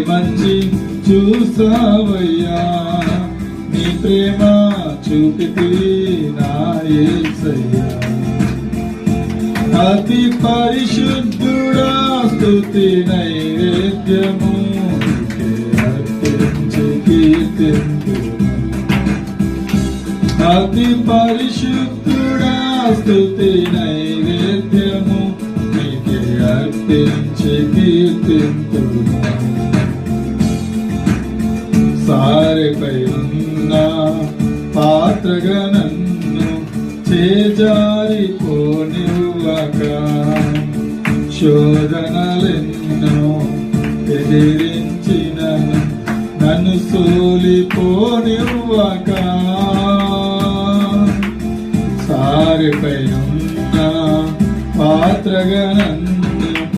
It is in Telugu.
మంచి చూసావయ్యా, నీ ప్రేమ చూపితివి నా యేసయ్యా. అతి పరిశుద్ధుడా స్తుతి నైవేద్యము అర్పించి కీర్తింతును. అతి పరిశుద్ధుడా స్తుతి నైవేద్యము నీకే అర్పించి కీర్తింతును. సారెపై ఉన్న పాత్రగా నన్ను చేజారిపోనివ్వక, శోధనలెన్నో ఎదిరించిన నన్ను సోలిపోనివ్వక, సారెపై ఉన్న పాత్రగా